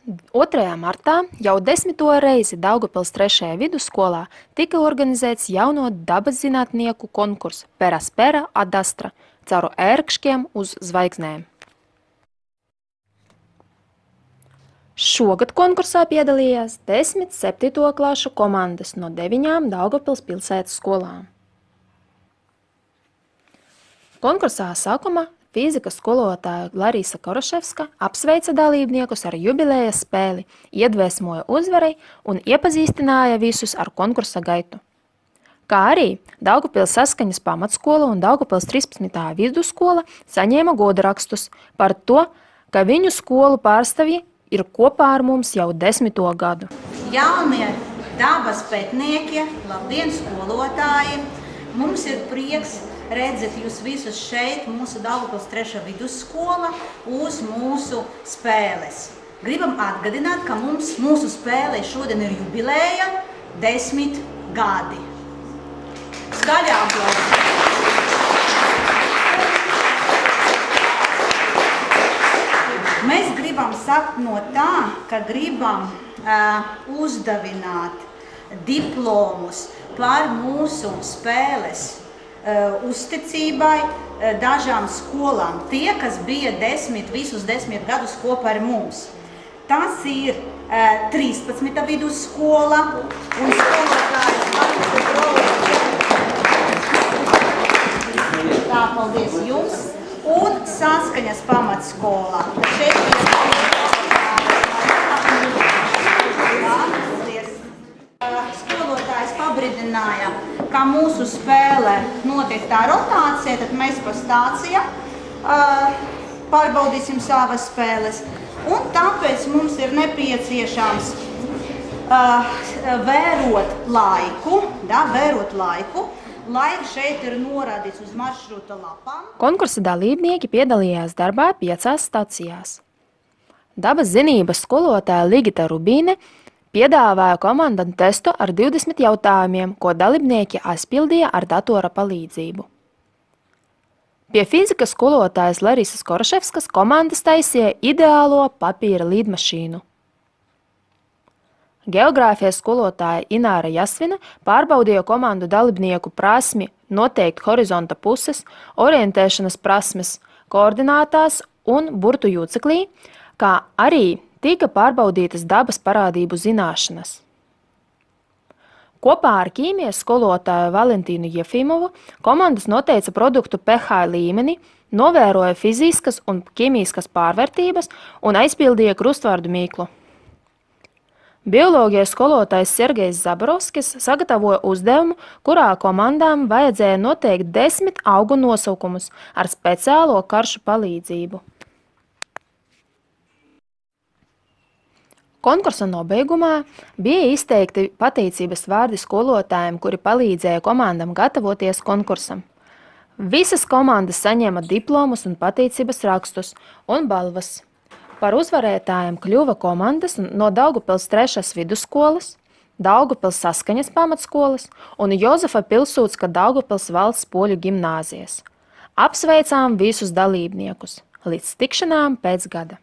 2. martā jau 10. reizi Daugavpils 3. vidusskolā tika organizēts jauno dabas zinātnieku konkurss Peraspera ad Astra caur ērkšķiem uz zvaigznēm. Šogad konkursā piedalījās 10 7. klašu komandas no 9 Daugavpils pilsētas skolām. Konkursā sākumā fizikas skolotāja Larisa Koroševska apsveica dalībniekus ar jubilejas spēli, iedvesmoja uzvarai un iepazīstināja visus ar konkursa gaitu. Kā arī Daugavpils Saskaņas pamatskola un Daugavpils 13. vidusskola saņēma godarakstus par to, ka viņu skolu pārstāvji ir kopā ar mums jau 10. gadu. Jaunie dabas pētnieki, labdien skolotāji! Mums ir prieks redzēt jūs visus šeit, mūsu Daugavpils 3. vidusskola, uz mūsu spēles. Gribam atgādināt, ka mūsu spēlē šodien ir jubilēja 10 gadi. Skaļi aplausi! Mēs gribam sakt no tā, ka gribam uzdavināt diplomus par mūsu spēles uzticībai dažām skolām. Tie, kas bija visus 10 gadus kopā ar mums. Tas ir 13. vidusskola un skolotājs Tā, paldies jums. Un Saskaņas pamatskola. Skolotājs pabridināja, ka mūsu spēlē notiek tā rotācija, tad mēs pa stācijām pārbaudīsim savas spēles. Un tāpēc mums ir nepieciešams vērot laiku. Laiks šeit ir norādīts uz maršruta lapām. Konkursa dalībnieki piedalījās darbā 5 stacijās. Dabas zinības skolotāja Ligita Rubīne piedāvāja komandam testu ar 20 jautājumiem, ko dalībnieki aizpildīja ar datora palīdzību. Pie fizikas skolotājas Larisas Koroševskas komandas taisīja ideālo papīra lidmašīnu. Geogrāfijas skolotāja Ināra Jasvina pārbaudīja komandu dalībnieku prasmi noteikt horizonta puses, orientēšanas prasmes, koordinātās un burtu jūceklī, kā arī tika pārbaudītas dabas parādību zināšanas. Kopā ar ķīmijas skolotāju Valentīnu Jefimovu komandas noteica produktu pH līmeni, novēroja fiziskas un ķīmiskas pārvērtības un aizpildīja krustvārdu mīklu. Bioloģijas skolotājs Sergejs Zaborovskis sagatavoja uzdevumu, kurā komandām vajadzēja noteikt 10 augu nosaukumus ar speciālo karšu palīdzību. Konkursa nobeigumā bija izteikti pateicības vārdi skolotājiem, kuri palīdzēja komandam gatavoties konkursam. Visas komandas saņēma diplomus un pateicības rakstus un balvas. Par uzvarētājiem kļuva komandas no Daugavpils 3. vidusskolas, Daugavpils Saskaņas pamatskolas un Jozefa Pilsūcka Daugavpils valsts poļu gimnāzijas. Apsveicām visus dalībniekus. Līdz tikšanām pēc gada!